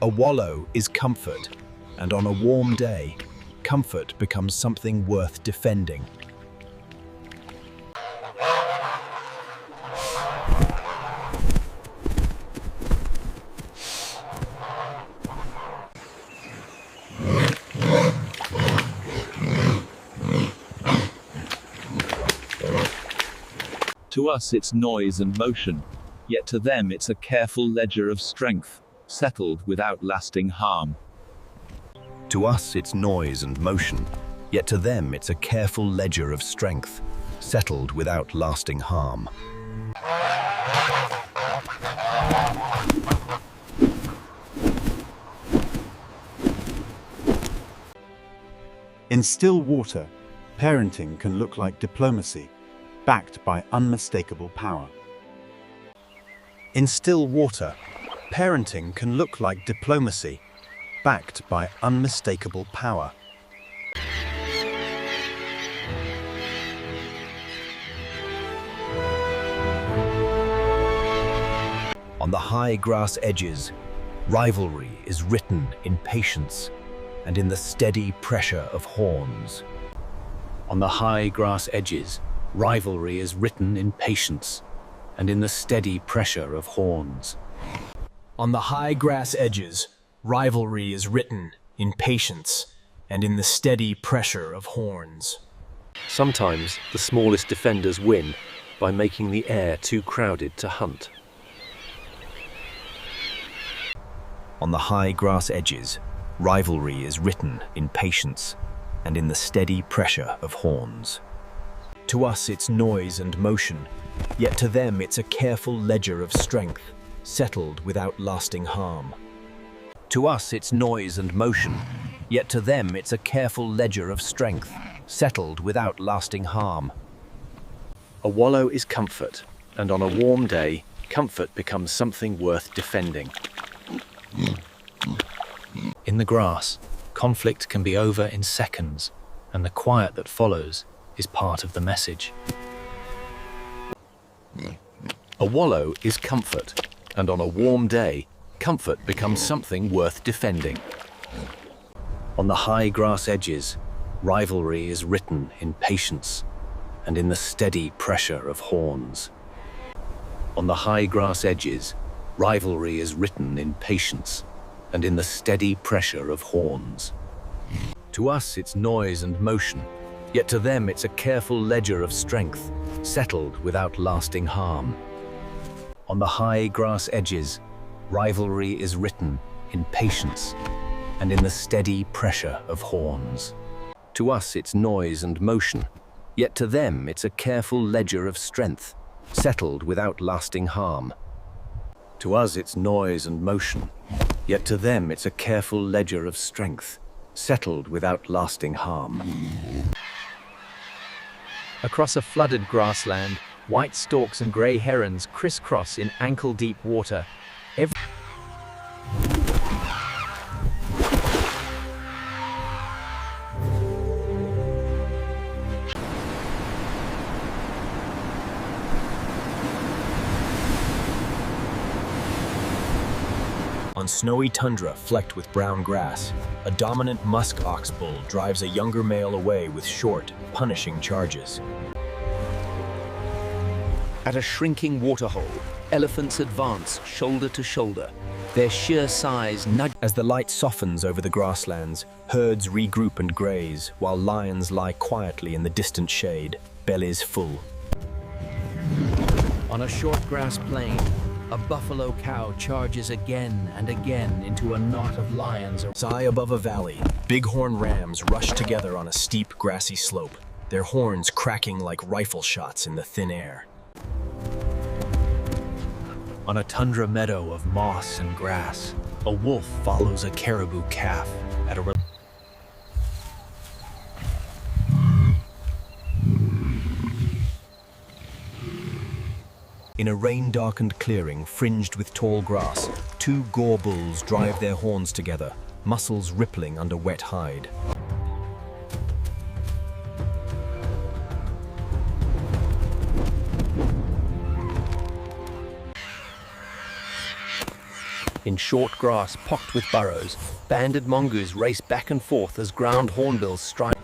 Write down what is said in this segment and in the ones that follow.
A wallow is comfort, and on a warm day, comfort becomes something worth defending. To us it's noise and motion, yet to them it's a careful ledger of strength, settled without lasting harm. To us it's noise and motion, yet to them it's a careful ledger of strength, settled without lasting harm. In still water, parenting can look like diplomacy, backed by unmistakable power. In still water, parenting can look like diplomacy, backed by unmistakable power. On the high grass edges, rivalry is written in patience and in the steady pressure of horns. On the high grass edges, rivalry is written in patience and in the steady pressure of horns. On the high grass edges, rivalry is written in patience and in the steady pressure of horns. Sometimes the smallest defenders win by making the air too crowded to hunt. On the high grass edges, rivalry is written in patience and in the steady pressure of horns. To us it's noise and motion, yet to them it's a careful ledger of strength, settled without lasting harm. To us it's noise and motion, yet to them it's a careful ledger of strength, settled without lasting harm. A wallow is comfort, and on a warm day, comfort becomes something worth defending. In the grass, conflict can be over in seconds, and the quiet that follows is part of the message. A wallow is comfort, and on a warm day, comfort becomes something worth defending. On the high grass edges, rivalry is written in patience and in the steady pressure of horns. On the high grass edges, rivalry is written in patience and in the steady pressure of horns. To us it's noise and motion, yet to them it's a careful ledger of strength, settled without lasting harm. On the high grass edges, rivalry is written in patience and in the steady pressure of horns. To us it's noise and motion, yet to them it's a careful ledger of strength, settled without lasting harm. To us it's noise and motion, yet to them it's a careful ledger of strength, settled without lasting harm. Across a flooded grassland, white storks and grey herons crisscross in ankle-deep water. On snowy tundra flecked with brown grass, a dominant musk ox bull drives a younger male away with short, punishing charges. At a shrinking waterhole, elephants advance shoulder to shoulder. Their sheer size nudges. As the light softens over the grasslands, herds regroup and graze, while lions lie quietly in the distant shade, bellies full. On a short grass plain, a buffalo cow charges again and again into a knot of lions. High above a valley, bighorn rams rush together on a steep, grassy slope, their horns cracking like rifle shots in the thin air. On a tundra meadow of moss and grass, a wolf follows a caribou calf at a In a rain-darkened clearing fringed with tall grass, two gore bulls drive their horns together, muscles rippling under wet hide. In short grass pocked with burrows, banded mongoose race back and forth as ground hornbills strike.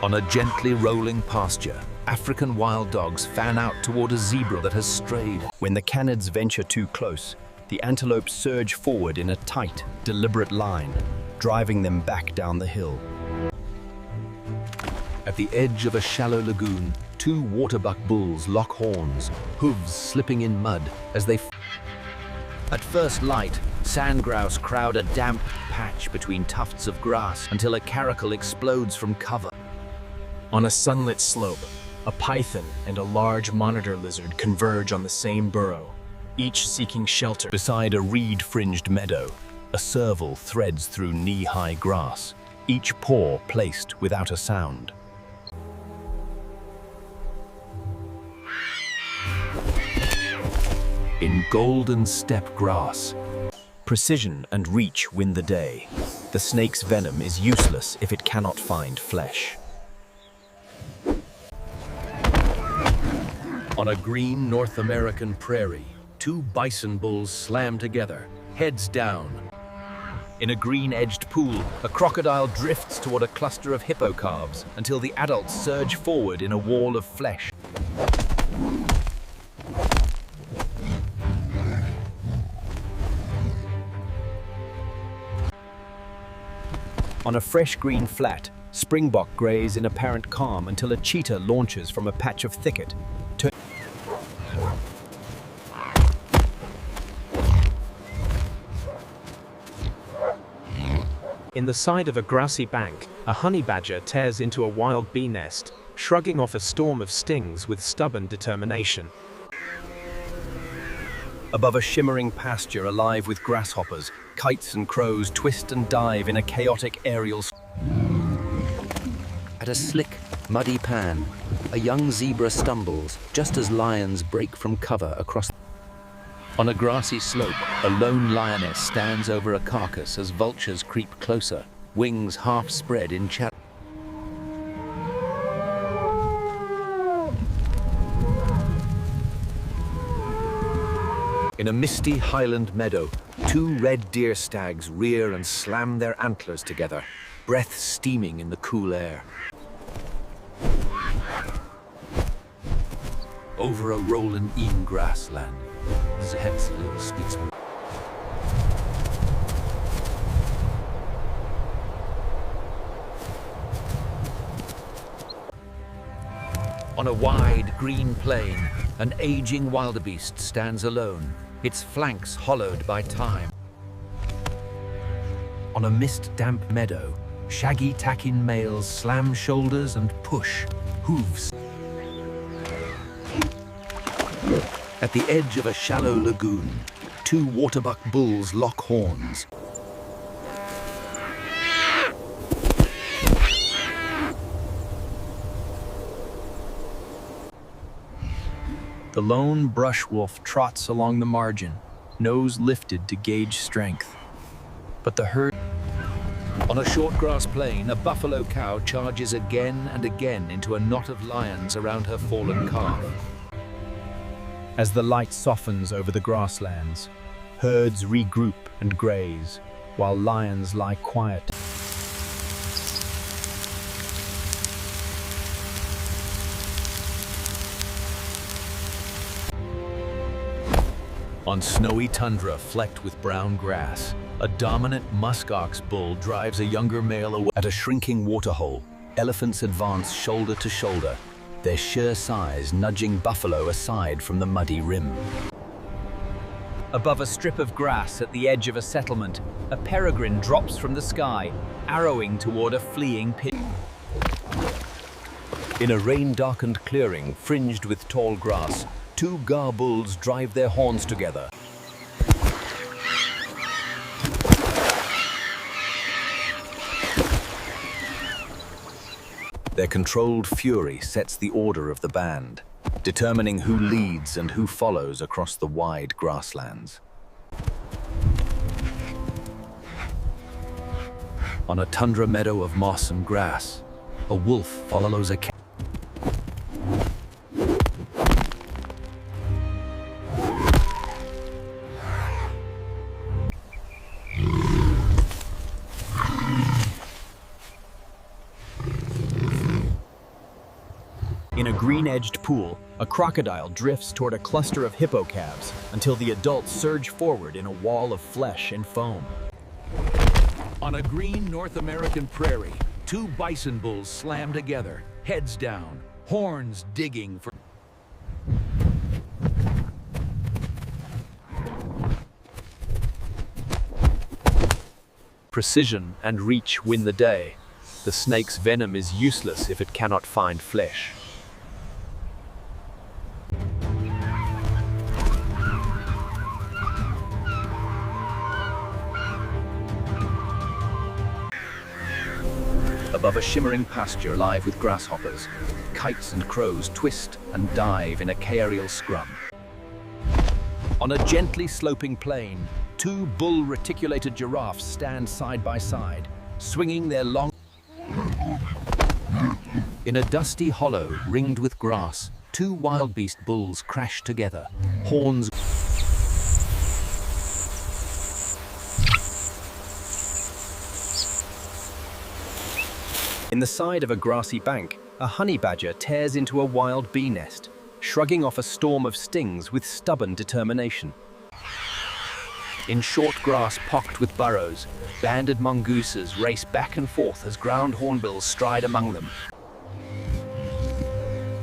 On a gently rolling pasture, African wild dogs fan out toward a zebra that has strayed. When the canids venture too close, the antelopes surge forward in a tight, deliberate line, driving them back down the hill. At the edge of a shallow lagoon, two waterbuck bulls lock horns, hooves slipping in mud as they... At first light, sand grouse crowd a damp patch between tufts of grass until a caracal explodes from cover. On a sunlit slope, a python and a large monitor lizard converge on the same burrow, each seeking shelter. Beside a reed-fringed meadow, a serval threads through knee-high grass, each paw placed without a sound. In golden steppe grass, Precision and reach win the day. The snake's venom is useless if it cannot find flesh. on a green North American prairie, two bison bulls slam together, heads down. In a green-edged pool, a crocodile drifts toward a cluster of hippo calves until the adults surge forward in a wall of flesh. On a fresh green flat, springbok graze in apparent calm until a cheetah launches from a patch of thicket. In the side of a grassy bank, a honey badger tears into a wild bee nest, shrugging off a storm of stings with stubborn determination. Above a shimmering pasture alive with grasshoppers, kites and crows twist and dive in a chaotic aerial. At a slick, muddy pan, a young zebra stumbles just as lions break from cover across. On a grassy slope, a lone lioness stands over a carcass as vultures creep closer, wings half spread in shadow. In a misty highland meadow, two red deer stags rear and slam their antlers together, breath steaming in the cool air. Over a rolling een grassland, Zhet's little speaks. On a wide green plain, an aging wildebeest stands alone, its flanks hollowed by time. On a mist-damp meadow, shaggy takin males slam shoulders and push, hooves. At the edge of a shallow lagoon, two waterbuck bulls lock horns. The lone brush wolf trots along the margin, nose lifted to gauge strength. But the herd... On a short grass plain, a buffalo cow charges again and again into a knot of lions around her fallen calf. As the light softens over the grasslands, herds regroup and graze, while lions lie quiet. On snowy tundra flecked with brown grass, a dominant muskox bull drives a younger male away. At a shrinking waterhole, elephants advance shoulder to shoulder, their sheer size nudging buffalo aside from the muddy rim. Above a strip of grass at the edge of a settlement, a peregrine drops from the sky, arrowing toward a fleeing pit. In a rain-darkened clearing fringed with tall grass, two gar bulls drive their horns together. Their controlled fury sets the order of the band, determining who leads and who follows across the wide grasslands. On a tundra meadow of moss and grass, a wolf follows a cat. In a green-edged pool, a crocodile drifts toward a cluster of hippo calves until the adults surge forward in a wall of flesh and foam. On a green North American prairie, two bison bulls slam together, heads down, horns digging for... Precision and reach win the day. The snake's venom is useless if it cannot find flesh. Above a shimmering pasture live with grasshoppers, kites and crows twist and dive in a aerial scrum. On a gently sloping plain, two bull reticulated giraffes stand side by side, swinging their long... In a dusty hollow ringed with grass, two wildebeest bulls crash together, horns... In the side of a grassy bank, a honey badger tears into a wild bee nest, shrugging off a storm of stings with stubborn determination. In short grass pocked with burrows, banded mongooses race back and forth as ground hornbills stride among them.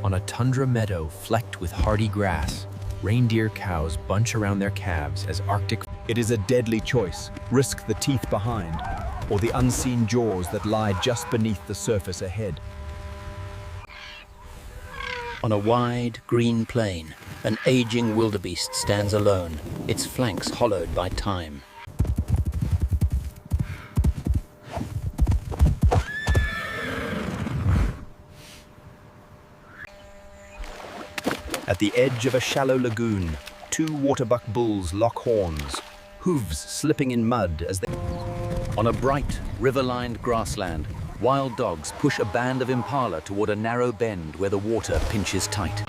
On a tundra meadow flecked with hardy grass, reindeer cows bunch around their calves as Arctic... It is a deadly choice. Risk the teeth behind, or the unseen jaws that lie just beneath the surface ahead. On a wide, green plain, an aging wildebeest stands alone, its flanks hollowed by time. At the edge of a shallow lagoon, two waterbuck bulls lock horns, hooves slipping in mud as they... On a bright, river-lined grassland, wild dogs push a band of impala toward a narrow bend where the water pinches tight.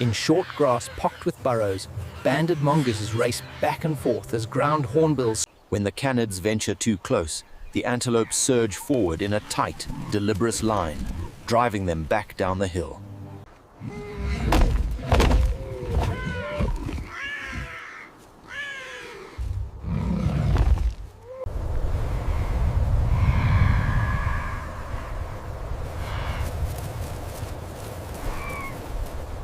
In short grass pocked with burrows, banded mongooses race back and forth as ground hornbills. When the canids venture too close, the antelopes surge forward in a tight, deliberate line, driving them back down the hill.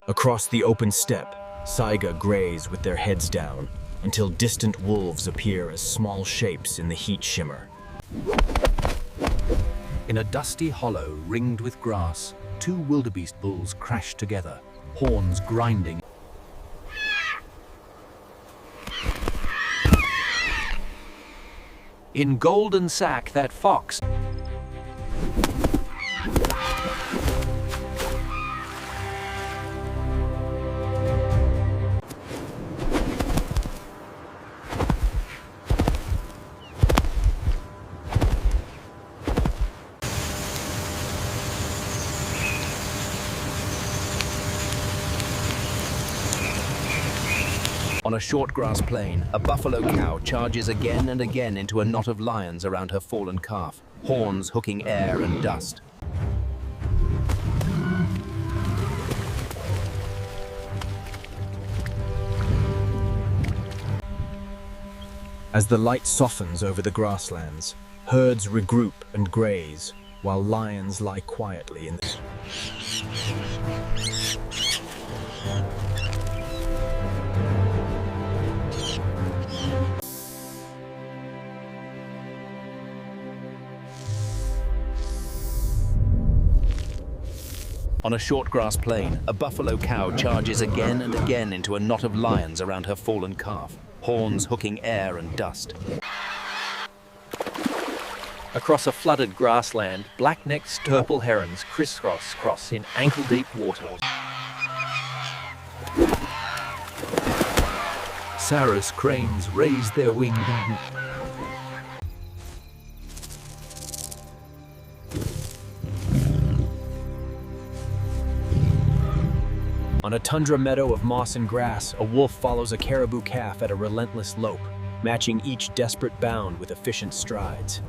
Across the open steppe, saiga graze with their heads down until distant wolves appear as small shapes in the heat shimmer. In a dusty hollow ringed with grass, two wildebeest bulls crash together, horns grinding. In Golden Sack, that fox... On a short grass plain, a buffalo cow charges again and again into a knot of lions around her fallen calf, horns hooking air and dust. As the light softens over the grasslands, herds regroup and graze, while lions lie quietly in the... On a short grass plain, a buffalo cow charges again and again into a knot of lions around her fallen calf, horns hooking air and dust. Across a flooded grassland, black-necked sterple herons crisscross in ankle-deep water. Sarus cranes raise their wings. On On a tundra meadow of moss and grass, a wolf follows a caribou calf at a relentless lope, matching each desperate bound with efficient strides.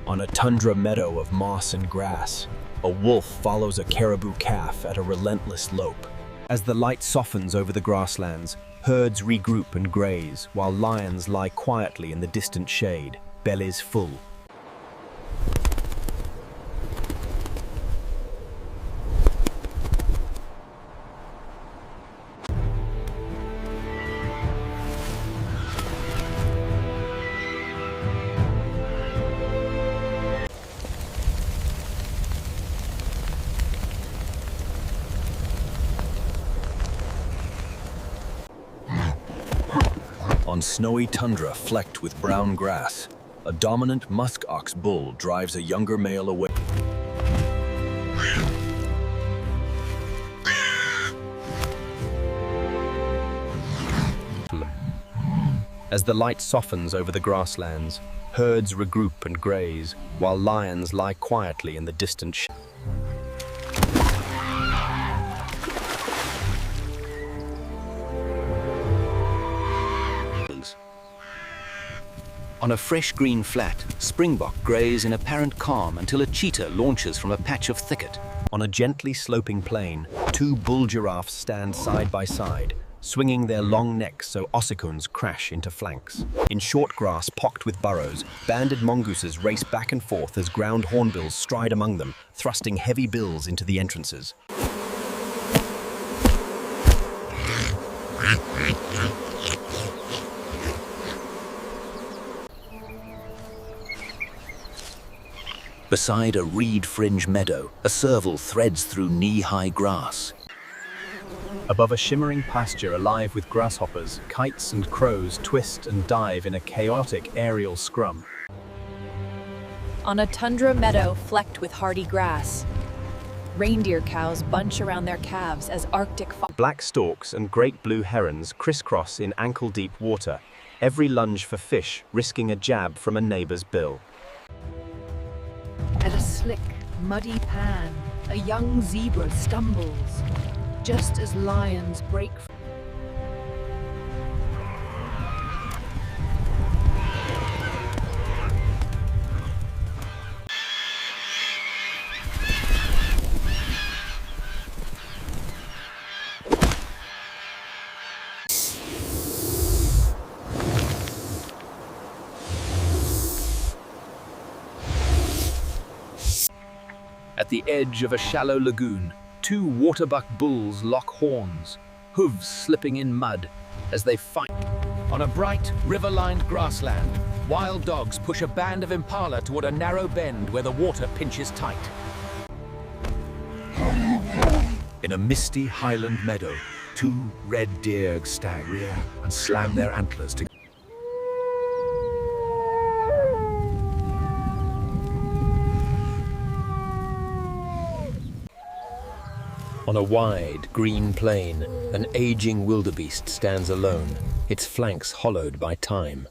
On a tundra meadow of moss and grass, a wolf follows a caribou calf at a relentless lope. As the light softens over the grasslands, herds regroup and graze, while lions lie quietly in the distant shade, bellies full. On snowy tundra flecked with brown grass, a dominant musk ox bull drives a younger male away. As the light softens over the grasslands, herds regroup and graze, while lions lie quietly in the distant shade. On a fresh green flat, springbok graze in apparent calm until a cheetah launches from a patch of thicket. On a gently sloping plain, two bull giraffes stand side by side, swinging their long necks so ossicuns crash into flanks. In short grass pocked with burrows, banded mongooses race back and forth as ground hornbills stride among them, thrusting heavy bills into the entrances. Beside a reed-fringed meadow, a serval threads through knee-high grass. Above a shimmering pasture alive with grasshoppers, kites and crows twist and dive in a chaotic aerial scrum. On a tundra meadow flecked with hardy grass, reindeer cows bunch around their calves as Arctic Black storks and great blue herons crisscross in ankle-deep water, every lunge for fish risking a jab from a neighbor's bill. At a slick, muddy pan, a young zebra stumbles, just as lions break. At the edge of a shallow lagoon, two waterbuck bulls lock horns, hooves slipping in mud as they fight. On a bright, river-lined grassland, wild dogs push a band of impala toward a narrow bend where the water pinches tight. In a misty highland meadow, two red deer stag rear and slam their antlers together. On a wide, green plain, an aging wildebeest stands alone, its flanks hollowed by time.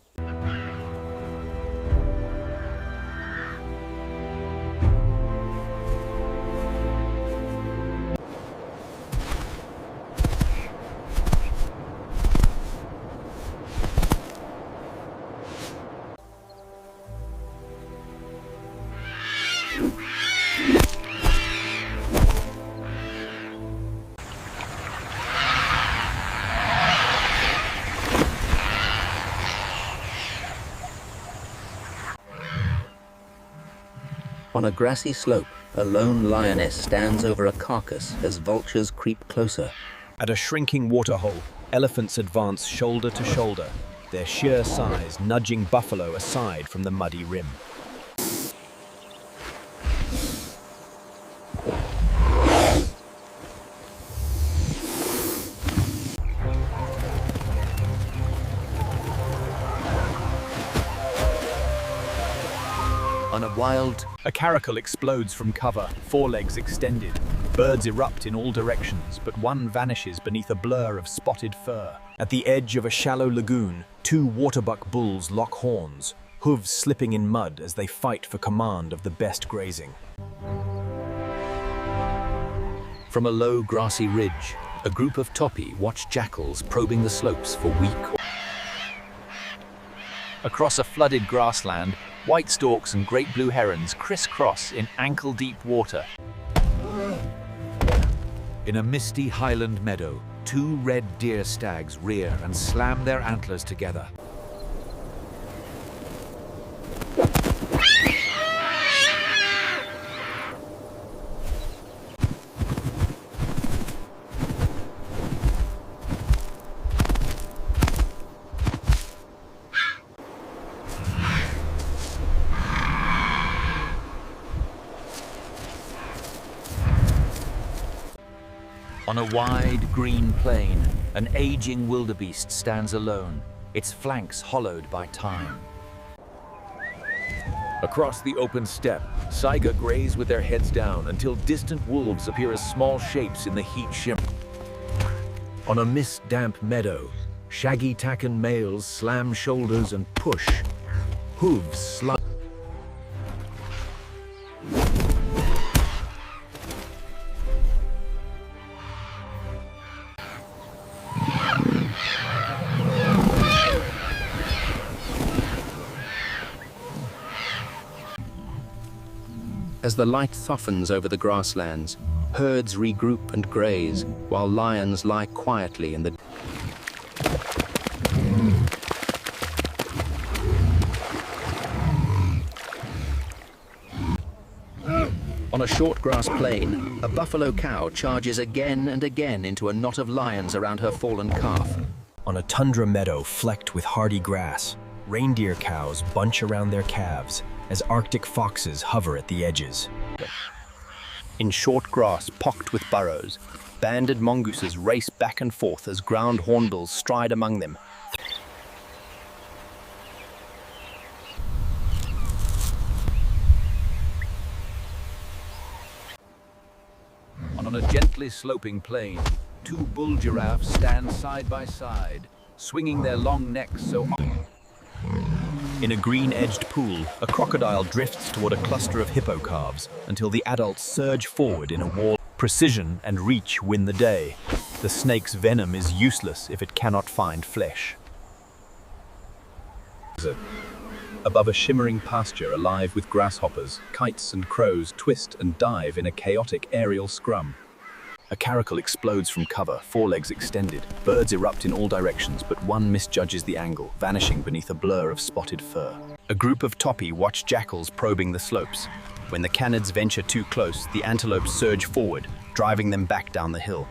On a grassy slope, a lone lioness stands over a carcass as vultures creep closer. At a shrinking waterhole, elephants advance shoulder to shoulder, their sheer size nudging buffalo aside from the muddy rim. On a wild, a caracal explodes from cover, forelegs extended. Birds erupt in all directions, but one vanishes beneath a blur of spotted fur. At the edge of a shallow lagoon, two waterbuck bulls lock horns, hooves slipping in mud as they fight for command of the best grazing. From a low grassy ridge, a group of topi watch jackals probing the slopes for weak. Across a flooded grassland, white storks and great blue herons crisscross in ankle-deep water. In a misty highland meadow, 2 red deer stags rear and slam their antlers together. On a wide green plain, an aging wildebeest stands alone, its flanks hollowed by time. Across the open steppe, saiga graze with their heads down until distant wolves appear as small shapes in the heat shimmer. On a mist-damp meadow, shaggy taken males slam shoulders and push. Hooves slide. As the light softens over the grasslands, herds regroup and graze, while lions lie quietly in the... On a short grass plain, a buffalo cow charges again and again into a knot of lions around her fallen calf. On a tundra meadow flecked with hardy grass, reindeer cows bunch around their calves as Arctic foxes hover at the edges. In short grass pocked with burrows, banded mongooses race back and forth as ground hornbills stride among them. On a gently sloping plain, 2 bull giraffes stand side by side, swinging their long necks so... In a green-edged pool, a crocodile drifts toward a cluster of hippo calves until the adults surge forward in a wall. Precision and reach win the day. The snake's venom is useless if it cannot find flesh. Above a shimmering pasture alive with grasshoppers, kites and crows twist and dive in a chaotic aerial scrum. A caracal explodes from cover, forelegs extended. Birds erupt in all directions, but one misjudges the angle, vanishing beneath a blur of spotted fur. A group of topi watch jackals probing the slopes. When the canids venture too close, the antelopes surge forward, driving them back down the hill.